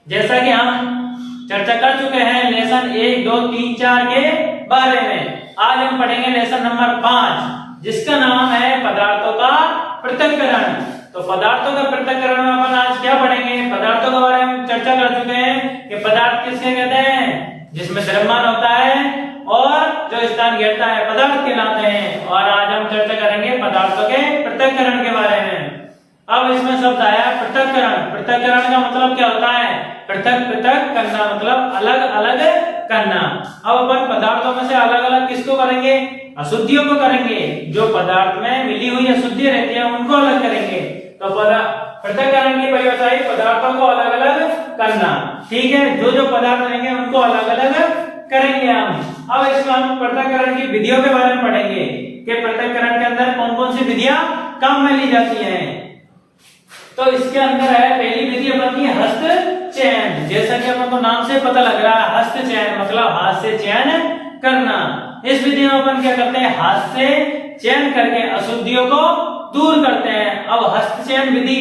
जैसा कि हम चर्चा कर चुके हैं लेसन 1, 2, 3, 4 के बारे में, आज हम पढ़ेंगे लेसन नंबर 5 जिसका नाम है पदार्थों का पृथक्करण। तो पदार्थों का पृथक्करण में अपन आज क्या पढ़ेंगे? पदार्थों के बारे में चर्चा कर चुके हैं कि पदार्थ किसके कहते हैं? जिसमें द्रव्यमान होता है और जो स्थान घेरता है पदार्थ कहलाते हैं। और आज हम चर्चा करेंगे पदार्थों के पृथक्करण के बारे में। अब इसमें शब्द आया पृथक्करण। पृथक्करण का मतलब क्या होता है? पृथक पृथक करना, मतलब अलग अलग करना। अब अपन पदार्थों में से अलग अलग किसको करेंगे? अशुद्धियों को करेंगे। जो पदार्थ में मिली हुई अशुद्धि रहती है उनको अलग करेंगे। तो पृथक्करण की परिभाषा है पदार्थों को अलग अलग करना। ठीक है, जो जो पदार्थ रहेंगे उनको अलग अलग करेंगे हम। अब इसमें हम पृथक्करण की विधियों के बारे में पढ़ेंगे कि पृथक्करण के अंदर कौन कौन सी विधियां काम में ली जाती हैं। तो इसके अंदर है पहली विधि अपन की हस्तचयन। जैसा कि अपन को नाम से पता लग रहा है, हस्तचयन मतलब हाथ से चयन करना। इस विधि में अपन क्या करते हैं? हाथ से चयन करके अशुद्धियों को दूर करते हैं। अब हस्तचयन विधि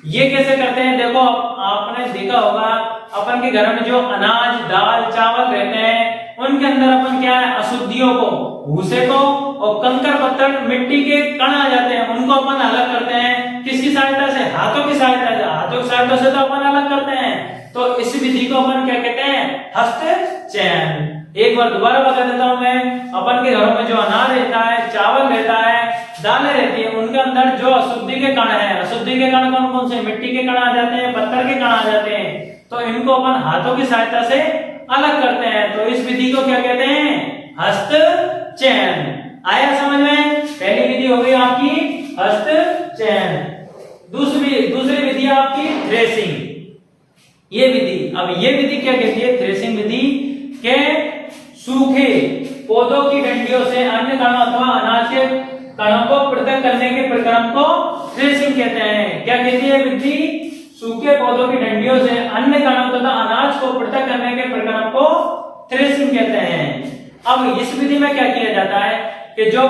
ये कैसे करते हैं? देखो, आपने देखा होगा अपन के घर में जो अनाज, दाल, चावल रहते हैं उनके अंदर अपन क्या है? अशुद्धियों को, भूसे को और कंकर पत्थर, मिट्टी के कण आ जाते हैं, उनको अपन अलग करते हैं। किसकी सहायता से? हाथों की सहायता से। हाथों की सहायता से तो अपन अलग करते हैं। तो इस विधि को अपन क्या कहते हैं? हस्तचयन। एक बार दोबारा बता देता हूं मैं। अपन के घरों में जो अनाज रहता है, चावल रहता है, दालें रहती है, उनके अंदर जो अशुद्धि के कण है, अशुद्धि के कण कौन कौन से? मिट्टी के कण आ जाते हैं, पत्थर के कण आ जाते हैं। तो इनको अपन हाथों की सहायता से अलग करते हैं। तो इस विधि को क्या कहते हैं? हस्तचयन। आया समझ में? पहली विधि हो गई आपकी हस्तचयन। दूसरी विधि आपकी थ्रेसिंग। ये विधि, अब ये विधि क्या कहती है? थ्रेसिंग विधि के सूखे पौधों की डंडियों से अन्य कणों अथवा अनाज के कणों को पृथक करने के प्रक्रम को थ्रेसिंग कहते हैं। क्या कहती है विधि? सूखे पौधों की डंडियों से अन्य कणों तथा अनाज को पृथक करने के प्रक्रम को थ्रेसिंग कहते हैं। अब इस विधि में क्या किया जाता है कि जो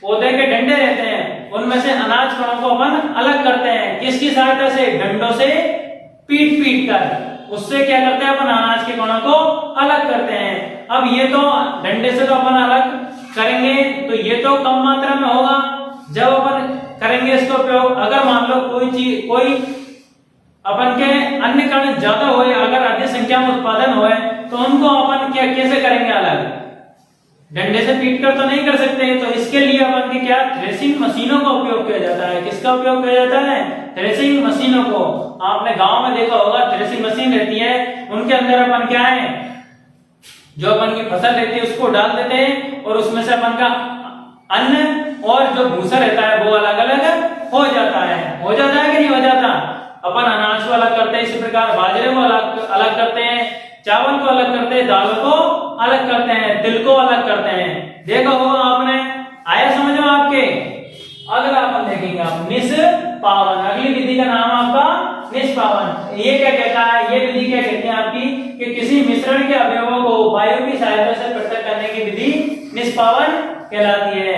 पौधे के डंडे रहते हैं उनमें से अनाज कणों को अपन अलग करते हैं। किसकी सहायता से? डंडों से पीट पीट कर। उससे क्या करते हैं? अपन अनाज के कणों को अलग करते हैं। अब ये तो डंडे से तो अपन अलग करेंगे, तो ये तो कम मात्रा में होगा जब अपन करेंगे इसका उपयोग। अगर मान लो कोई अपन के अन्य कण ज्यादा होए, अगर अधिक संख्या में उत्पादन होए, तो उनको अपन क्या कैसे करेंगे अलग? डंडे से पीट कर तो नहीं कर सकते। तो इसके लिए अपन के क्या थ्रेसिंग मशीनों का उपयोग किया जाता है। किसका उपयोग किया जाता है? थ्रेसिंग मशीनों को। आपने गांव में देखा होगा थ्रेसिंग मशीन रहती है, उनके अंदर अपन क्या है? जो अपन की फसल रहती है उसको डाल देते हैं और उसमें से अपन का अन्न और जो भूसा रहता है वो अलग अलग हो जाता है। हो जाता है कि नहीं हो जाता? अपन अनाज को अलग करते हैं, इसी प्रकार बाजरे को अलग करते हैं, चावल को अलग करते हैं, दालों को अलग करते हैं, तिल को अलग करते हैं। देखो आपने, आया समझ में आपके? अगला अपन देखेंगे आप निष्पावन। अगली विधि का नाम आपका निष्पावन। ये क्या कहता है? ये विधि क्या कहती है आपकी कि किसी मिश्रण के अवयवों को वायु की सहायता से पृथक करने की विधि निष्पावन कहलाती है।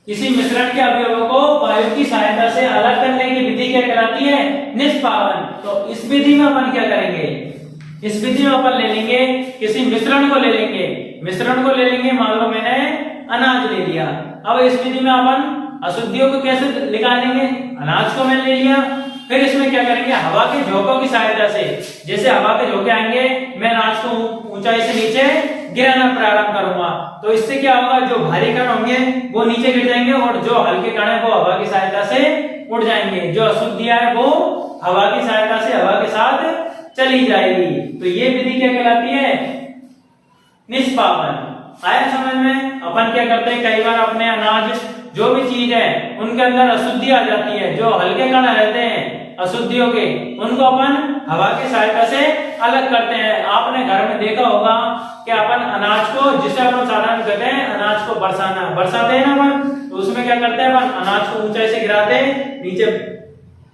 किसी मिश्रण के अवयवों को वायु की सहायता से अलग करने की विधि क्या कहलाती है? निष्पावन। तो इस विधि में अपन क्या करेंगे? इस विधि में अपन ले लेंगे, किसी मिश्रण को ले लेंगे। मिश्रण को ले लेंगे, मान लो मैंने अनाज ले लिया। अब इस विधि में अपन अशुद्धियों को कैसे निकालेंगे? अनाज को मैंने ले लिया, फिर इसमें क्या करेंगे? हवा के झोंकों की सहायता से, जैसे हवा के झोंके आएंगे, मैं अनाज को ऊंचाई से नीचे गिराना प्रारंभ करूंगा। तो इससे क्या होगा? जो भारी कण होंगे वो नीचे गिर जाएंगे और जो हल्के कण है वो हवा की सहायता से उड़ जाएंगे। जो अशुद्धियां है वो हवा की सहायता से हवा के साथ चली जाएगी। तो ये विधि क्या कहलाती है? निष्पावन। आया समझ में? अपन क्या करते हैं? कई बार अपने अनाज जो भी चीज है उनके अंदर अशुद्धि आ जाती है, जो हल्के कण रहते हैं अशुद्धियों के, उनको अपन हवा की सहायता से अलग करते हैं। आपने घर में देखा होगा कि अपन अनाज को, जिसे अपन साधारण कहते हैं अनाज को बरसाते हैं ना अपन, तो उसमें क्या करते हैं? अपन अनाज को ऊंचाई से गिराते हैं,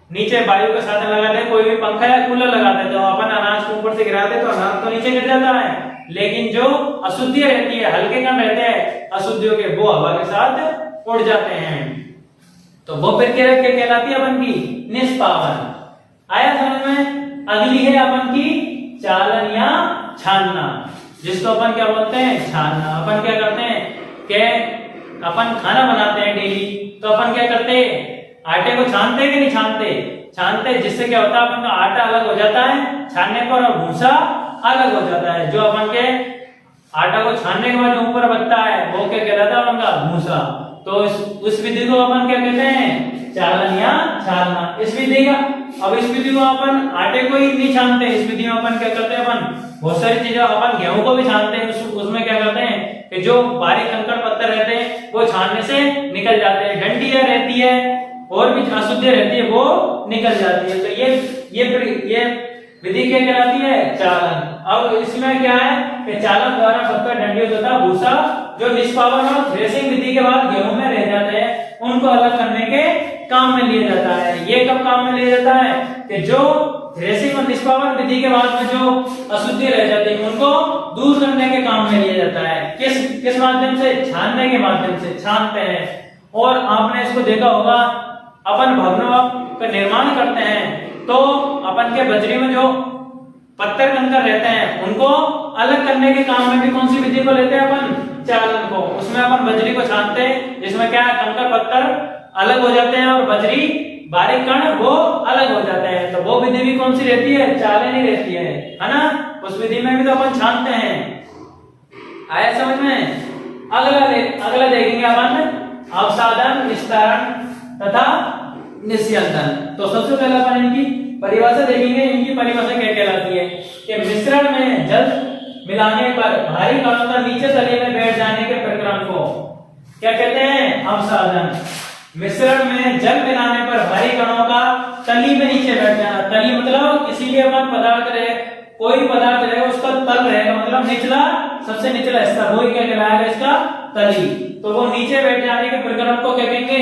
नीचे वायु के साधन लगाते हैं, कोई भी पंखा या कूलर लगाते हैं, तो अपन अनाज को ऊपर से गिराते तो अनाज तो नीचे गिर जाता है, लेकिन जो अशुद्धियां रहती है, हल्के कण रहते हैं अशुद्धियों के, वो हवा के साथ उड़ जाते हैं। तो वो फिर क्या कहलाती है अपन की? निष्पावन। आया समझ में? अगली है अपन की चालन या छानना, जिसको अपन क्या बोलते हैं, छानना। अपन क्या करते हैं कि अपन खाना बनाते हैं डेली, तो अपन क्या करते हैं, आटे को छानते हैं कि नहीं छानते, छानते हैं, जिससे क्या होता है अपन का आटा अलग हो जाता है छानने पर और भूसा अलग हो जाता है। जो अपन के आटा को छानने के बाद जो ऊपर बचता है वो क्या कहलाता है, अपन का भूसा। तो उस विधि को अपन क्या कहते हैं, चालन या छानना। इस विधि का, अब इस विधि को अपन आटे को ही नहीं छानते, इस विधि में अपन क्या करते हैं, अपन बहुत सारी चीजें, अपन गेहूं को भी छानते हैं, उसमें क्या करते हैं कि जो बारीक कंकड़ पत्थर रहते हैं वो छानने से निकल जाते हैं, डंडियां रहती है और भी अशुद्धियां रहती है वो निकल जाती है। तो ये विधि क्या कहलाती है, चालन। अब इसमें क्या है कि चालन द्वारा पत्थर, डंडियों तथा भूसा जो निष्पावन और थ्रेसिंग विधि के बाद गेहूं में रह जाते हैं उनको अलग करने के काम में लिया जाता है। ये कब काम में लिया जाता है कि जो थ्रेसिंग और निष्पावन विधि के बाद में जो अशुद्धि रह जाती है उनको दूर करने के काम में लिया जाता है। किस माध्यम से, छानने के माध्यम से छानते हैं। और आपने इसको देखा होगा, अपन भवनों का निर्माण करते हैं तो अपन के बजरी में जो पत्थर कंकड़ रहते हैं उनको अलग करने के काम में भी कौन सी विधि को लेते हैं, अपन चालन को। उसमें अपन बजरी को छानते हैं, जिसमें क्या कंकड़ पत्थर अलग हो जाते हैं और बजरी बारीक कण वो अलग हो जाते हैं। तो वो विधि भी कौन सी रहती है, चालन ही रहती है ना। उस विधि में भी तो अपन छानते हैं। आया समझ में। अगला देखेंगे अपन अवसादन, विस्तारण तथा निस्यंदन। तो सबसे पहले अपन इनकी परिभाषा देखेंगे। इनकी परिभाषा क्या कहलाती है कि मिश्रण में जल मिलाने पर भारी कणों का नीचे तले में बैठ जाने के प्रक्रम को क्या कहते हैं, अवसादन। मिश्रण में जल मिलाने पर भारी कणों का तली में नीचे बैठ जाना। तली मतलब किसी भी अपन पदार्थ रहे, कोई पदार्थ रहेगा उसका तल रहेगा, मतलब निचला, सबसे निचला हिस्सा, वो क्या कहलाएगा, इसका तली। तो वो नीचे बैठ जाने के प्रक्रम को क्या कहेंगे,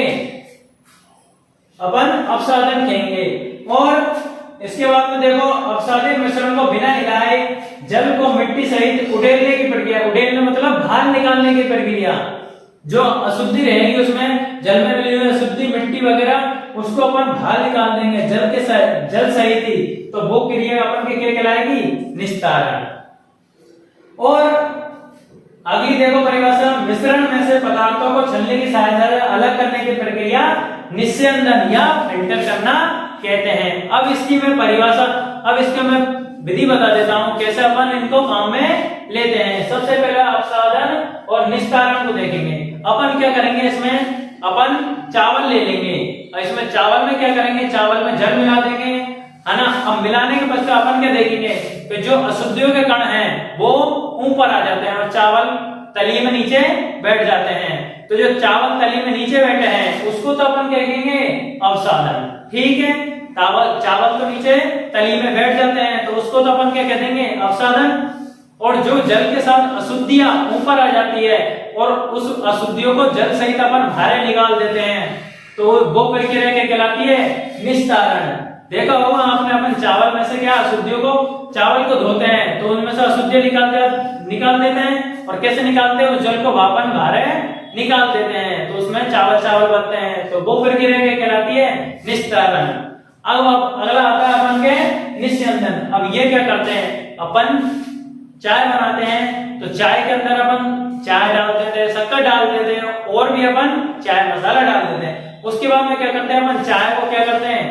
अपन अवसादन कहेंगे। और इसके बाद में देखो, अवसादित मिश्रण को बिना हिलाए जल को मिट्टी सहित उड़ेलने की प्रक्रिया, उड़ेलने मतलब बाहर निकालने की प्रक्रिया, जो अशुद्धि रहेगी उसमें जल में मिली हुई अशुद्धि मिट्टी वगैरह उसको अपन बाहर निकाल देंगे जल सहित ही। तो वो क्रिया अपन की क्या कहलाएगी, निस्तारण। और अगली देखो परिभाषा, मिश्रण में से पदार्थों को छलनी की सहायता से अलग करने की प्रक्रिया निस्यंदन या फिल्टर करना कहते हैं। अब इसकी मैं परिभाषा, अब इसके मैं विधि बता देता हूं कैसे अपन इनको काम में लेते हैं। सबसे पहले अवसादन और निस्तारण को देखेंगे। अपन क्या करेंगे, इसमें अपन चावल ले लेंगे और इसमें चावल में क्या करेंगे, चावल में जल मिला देंगे, है ना। अब मिलाने के पश्चात अपन क्या देखेंगे कि जो अशुद्धियों के कण हैं वो ऊपर आ जाते हैं और चावल तली में नीचे बैठ जाते हैं। तो जो चावल तली में नीचे बैठे हैं उसको तो अपन कहेंगे अवसादन, ठीक है। चावल तो नीचे तली में बैठ जाते हैं तो उसको तो अपन क्या कह देंगे, अवसादन। और जो जल के साथ अशुद्धियां ऊपर आ जाती है और उस अशुद्धियों को जल सहित अपन बाहर निकाल देते हैं तो वो प्रक्रिया क्या कहलाती है, निस्तारण। देखा होगा आपने, अपन चावल में से क्या अशुद्धियों को, चावल को धोते हैं तो उनमें से अशुद्धियां निकाल देते हैं। और कैसे निकालते हैं, उस जल को वापन बाहर निकाल देते हैं तो उसमें चावल बनते हैं। तो वो प्रक्रिया क्या कहलाती है, निस्तारण। अब अगला आता है अपन के निस्यंदन। अब ये क्या करते हैं, अपन चाय बनाते हैं तो चाय के अंदर अपन चाय डाल देते हैं, शक्कर डाल देते हैं और भी अपन चाय मसाला डाल देते हैं। उसके बाद में क्या करते हैं, अपन चाय को क्या करते हैं,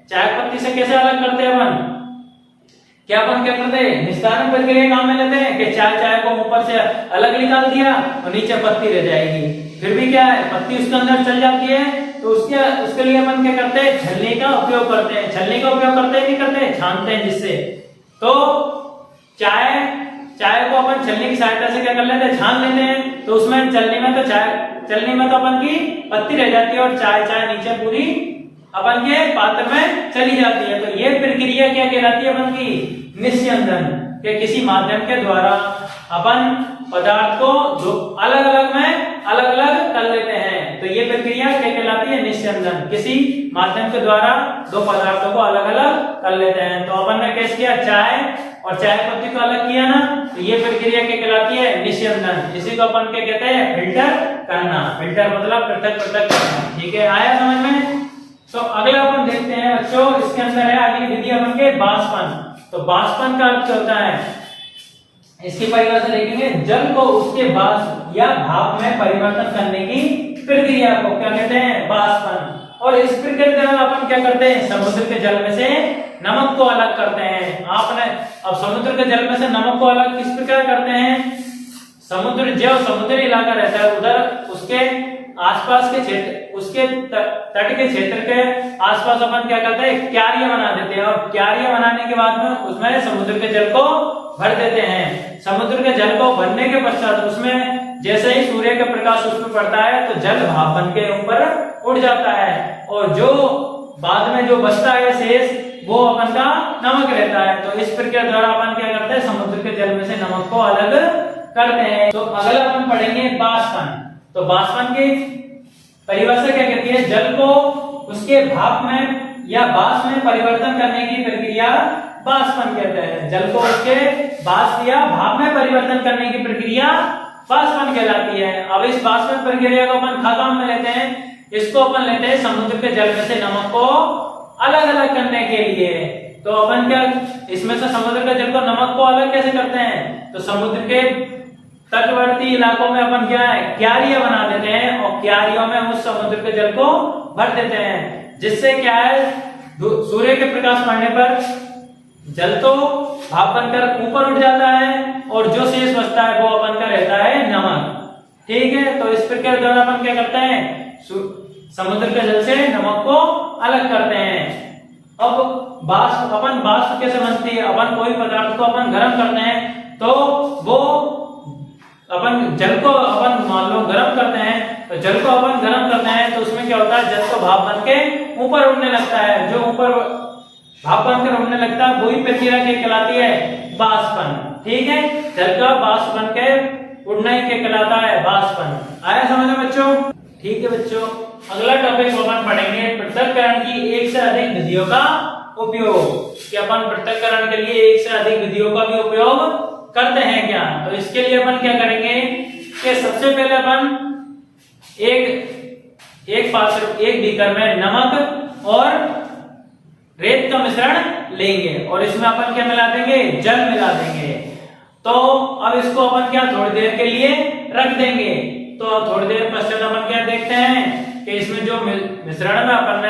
चाय पत्ती से कैसे अलग करते हैं अपन, क्या अपन क्या करते हैं, निस्तारण प्रक्रिया काम में लेते हैं कि चाय को ऊपर से अलग निकाल दिया और नीचे पत्ती रह जाएगी। फिर भी क्या है, पत्ती उसके अंदर चल जाती है तो उसके लिए अपन क्या करते हैं, छलनी का उपयोग करते हैं। छलनी का उपयोग करते हैं, नहीं करते हैं, छानते हैं जिससे। तो चाय को अपन छलनी की सहायता से क्या कर लेते हैं, छान लेते हैं। तो उसमें छलनी में तो अपन की पत्ती रह जाती है और चाय नीचे पूरी अपन के पात्र में चली जाती है। तो ये प्रक्रिया क्या कहलाती है, अपन की निस्यंदन के किसी माध्यम के द्वारा अपन पदार्थ को दो अलग अलग कर लेते हैं। तो ये प्रक्रिया क्या कहलाती है, निस्यंदन। किसी माध्यम के द्वारा दो पदार्थों को अलग अलग कर लेते हैं। तो अपन ने कैसे किया, चाय और चाय पत्ती को अलग किया ना, तो ये प्रक्रिया क्या कहलाती है, निस्यंदन। इसी को अपन क्या कहते हैं, फिल्टर करना। फिल्टर मतलब पृथक करना, ठीक है, आया समझ में। तो अगला अपन देखते हैं बच्चों, इसके अंदर है अगली विधि अपन के बाष्पन। तो बाष्पन का अर्थ होता है, इसकी परिभाषा देखेंगे, जल को उसके बाष्प या भाप में परिवर्तन करने की प्रक्रिया को क्या कहते हैं, बाष्पन। और इस प्रक्रिया के दौरान अपन क्या करते हैं, समुद्र के जल में से नमक को अलग करते हैं। आपने अब समुद्र के जल में से नमक को अलग किस प्रकार करते हैं, समुद्र जो समुद्री इलाका रहता है उधर उसके आसपास के क्षेत्र, उसके तट के क्षेत्र के आसपास अपन क्या करते हैं, क्यारियां बना देते हैं। और क्यारियां बनाने के बाद में उसमें समुद्र के जल को भर देते हैं। समुद्र के जल को भरने के पश्चात उसमें जैसे ही सूर्य का प्रकाश उसमें पड़ता है तो जल भाप बन के ऊपर उड़ जाता है, और जो बाद में जो बचता है शेष वो अपन का नमक रहता है। तो इस प्रक्रिया द्वारा अपन क्या करते हैं, समुद्र के जल में से नमक को अलग करते हैं। तो अगला अपन पढ़ेंगे बाष्पन। तो बाष्पन की परिभाषा क्या कहती है, जल को उसके भाप में या बाष्प में परिवर्तन करने की प्रक्रिया बाष्पन कहते हैं। जल को उसके बाष्प या भाप में परिवर्तन करने की प्रक्रिया बाष्पन कहलाती है। अब इस बाष्पन प्रक्रिया को अपन क्या काम में लेते हैं, इसको अपन लेते हैं समुद्र के जल में से नमक को अलग अलग करने के लिए। तो अपन क्या इसमें से समुद्र के जल को नमक को अलग कैसे करते हैं, तो समुद्र के तटवर्ती इलाकों में अपन क्या है, क्यारियां बना देते हैं, और क्यारियों में उस समुद्र के जल को भर देते हैं, जिससे क्या है, सूर्य के प्रकाश पड़ने पर जल तो भाप बनकर ऊपर उठ जाता है, और जो शेष बचता है वो अपन का रहता है नमक। ठीक है, तो इस प्रक्रिया द्वारा अपन क्या करते हैं, समुद्र के जल से नमक को अलग करते हैं। अब बाष्प, अपन बाष्प कैसे बनती है, अपन कोई पदार्थ को अपन गर्म करते हैं तो वो अपन जल को अपन मान लो गर्म करते हैं, तो जल को अपन गर्म करते हैं तो उसमें क्या होता है, जल को भाप बन के ऊपर उड़ने लगता है। जो ऊपर भाप बनकर उड़ने लगता है वही प्रक्रिया कहलाती है बाष्पन। ठीक है, जल का बाष्प बन के उड़ना ही कहलाता है बाष्पन। आया समझ में बच्चों? ठीक है बच्चों, अगला टॉपिक अपन पढ़ेंगे पृथक्करण की एक से अधिक विधियों का उपयोग। कि अपन पृथक्करण के लिए एक से अधिक विधियों का भी उपयोग करते हैं क्या। तो इसके लिए अपन क्या करेंगे कि सबसे पहले अपन एक पात्र, एक बीकर में नमक और रेत का मिश्रण लेंगे, और इसमें अपन क्या मिला देंगे, जल मिला देंगे। तो अब इसको अपन क्या थोड़ी देर के लिए रख देंगे। तो थोड़ी देर पश्चात अपन क्या देखते हैं कि इसमें जो मिश्रण में अपन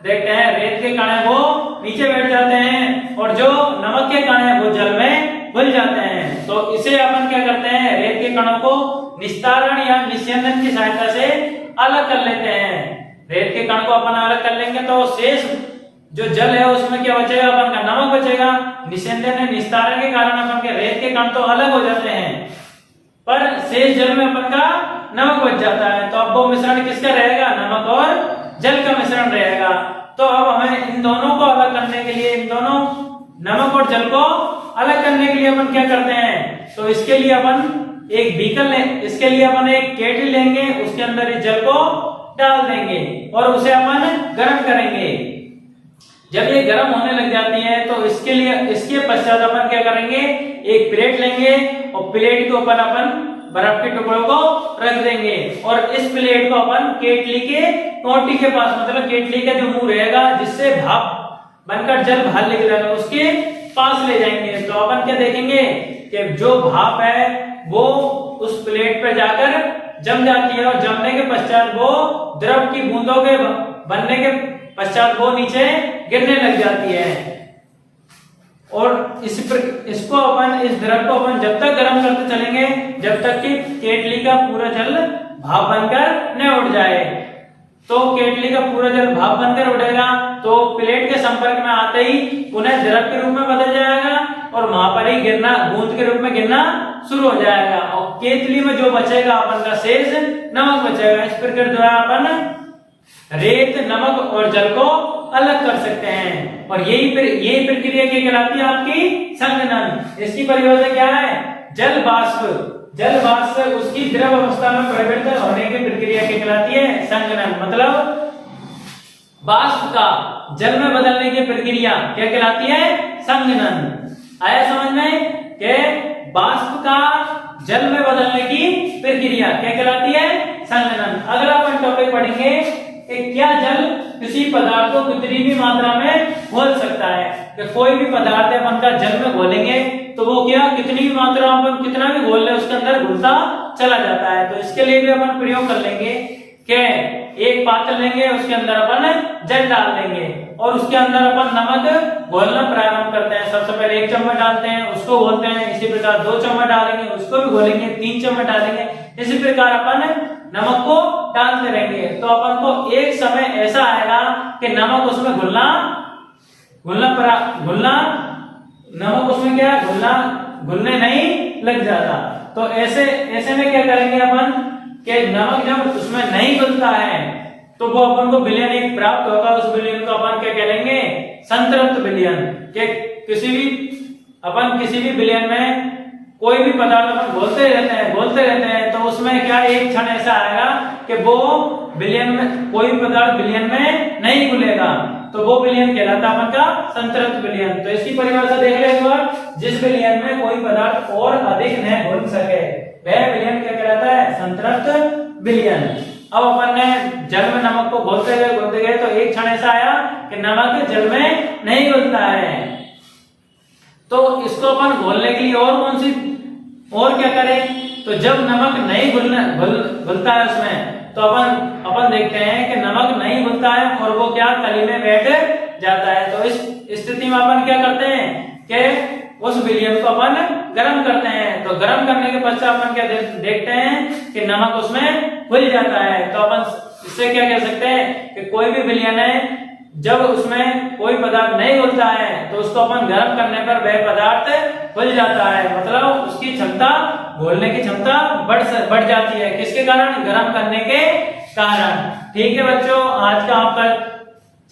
देखते हैं रेत के कण है वो नीचे बैठ जाते हैं, और जो नमक के कण है वो जल में घुल जाते हैं। तो इसे अपन क्या करते हैं, रेत के कणों को निस्तारण या निस्यंदन की सहायता से अलग कर लेते हैं। रेत के कण को अपन अलग कर लेंगे तो शेष जो जल है उसमें क्या बचेगा, अपन का नमक बचेगा। निस्यंदन निस्तारण के कारण अपन के रेत के कण तो अलग हो जाते हैं, पर शेष जल में अपन का नमक बच जाता है। तो अब वो मिश्रण किसका रहेगा, नमक और जल का मिश्रण रहेगा। तो अब हमें इन दोनों को अलग करने के लिए, इन दोनों नमक और जल को अलग करने के लिए अपन क्या करते हैं, तो इसके लिए अपन एक बीकर लें, इसके लिए अपन एक केटली लेंगे, उसके अंदर इस जल को डाल देंगे और उसे अपन गर्म करेंगे। जब ये गर्म होने लग जाती है तो इसके लिए, इसके पश्चात अपन क्या करेंगे, एक प्लेट लेंगे और प्लेट के ऊपर अपन बर्फ के टुकड़ों को रख देंगे, और इस प्लेट को अपन केटली के टोटी के पास, मतलब केटली का जो मुंह रहेगा जिससे भाप बनकर जल बाहर निकलेगा, उसके पास ले जाएंगे। तो अपन क्या देखेंगे कि जो भाप है वो उस प्लेट पर जाकर जम जाती है, और जमने के पश्चात वो द्रव की बूंदों के बनने के पश्चात वो नीचे गिरने लग जाती है। और इसको अपन, इस द्रव को अपन जब तक गर्म करते चलेंगे जब तक कि केटली का पूरा जल भाप बनकर न उड़ जाए। तो केटली का पूरा जल भाप बनकर उड़ेगा तो प्लेट के संपर्क में आते ही पुनः द्रव के रूप में बदल जाएगा, और वहां पर ही गिरना, बूंद के रूप में गिरना शुरू हो जाएगा, और केतली में जो बचेगा अपन का शेष नमक बचेगा। इस प्रकार द्वारा अपन रेत, नमक और जल को अलग कर सकते हैं, और यही प्रक्रिया क्या कहलाती है, आपकी संघनन। इसकी परिभाषा क्या है, जल वाष्प उसकी द्रव अवस्था में परिवर्तन होने की प्रक्रिया क्या कहलाती है, संघनन। मतलब वाष्प का जल में बदलने की प्रक्रिया क्या कहलाती है, संघनन। आया समझ में कि वाष्प का जल में बदलने की प्रक्रिया क्या कहलाती है, संघनन। अगला अपन टॉपिक पढ़ेंगे कि क्या जल किसी पदार्थ को कितनी भी मात्रा में घोल सकता है। कि कोई भी पदार्थ अपन का जल में घोलेंगे तो वो क्या कितनी भी मात्रा में अपन कितना भी घोल ले उसके अंदर घुलता चला जाता है। तो इसके लिए भी अपन प्रयोग कर लेंगे कि एक पात्र लेंगे, उसके अंदर अपन जल डाल देंगे और उसके अंदर अपन नमक घोलना प्रारंभ करते हैं। सबसे पहले 1 चम्मच डालते हैं, उसको घोलते हैं। इसी प्रकार 2 चम्मच डालेंगे, उसको भी घोलेंगे। 3 चम्मच डालेंगे। इसी प्रकार अपन नमक को डालते रहेंगे। तो अपन को एक समय ऐसा आएगा कि नमक उसमें घुलना नमक उसमें क्या घुलने नहीं लग जाता। तो ऐसे में क्या करेंगे अपन कि नमक जब उसमें नहीं घुलता है तो वो अपन को विलयन एक प्राप्त होगा। उस विलयन को अपन क्या कहेंगे? संतृप्त विलयन। कि किसी भी विलयन में कोई भी पदार्थ अपन घोलते रहते हैं तो उसमें क्या एक क्षण ऐसा आएगा कि वो विलयन में कोई भी पदार्थ विलयन में नहीं घुलेगा, तो वो विलयन कहलाता है अपन का संतृप्त विलयन। तो इसकी परिभाषा देख ले एक बार। जिस विलयन में कोई पदार्थ और अधिक न घुल सके वह विलयन क्या कहलाता है? संतृप्त विलयन। अब अपन ने जल में नमक को घोलते गए तो एक क्षण ऐसा आया कि नमक जल में नहीं घुलता है। तो इसको अपन घोलने के लिए और क्या करें? तो जब नमक नहीं घुलता है उसमें तो अपन देखते हैं कि नमक नहीं घुलता है और वो क्या तली में बैठ जाता है। तो इस स्थिति में अपन क्या करते हैं कि उस विलयन को अपन गर्म करते हैं। तो गर्म करने के पश्चात अपन क्या देखते हैं कि नमक उसमें घुल जाता है। तो अपन इससे क्या कह सकते हैं कि कोई भी विलयन है जब उसमें कोई पदार्थ नहीं घुलता है तो उसको अपन गर्म करने पर वह पदार्थ घुल जाता है। मतलब उसकी क्षमता, घोलने की क्षमता बढ़ जाती है। किसके कारण? गर्म करने के कारण। ठीक है बच्चों, आज का आपका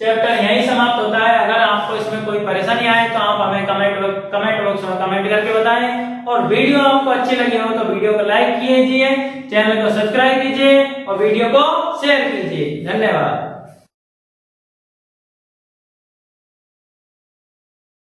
चैप्टर यहीं समाप्त होता है। अगर आपको इसमें कोई परेशानी आए तो आप हमें कमेंट बॉक्स में कमेंट करके बताएं। और वीडियो आपको अच्छी लगी हो तो वीडियो को लाइक कीजिए, चैनल को सब्सक्राइब कीजिए और वीडियो को शेयर कीजिए। धन्यवाद।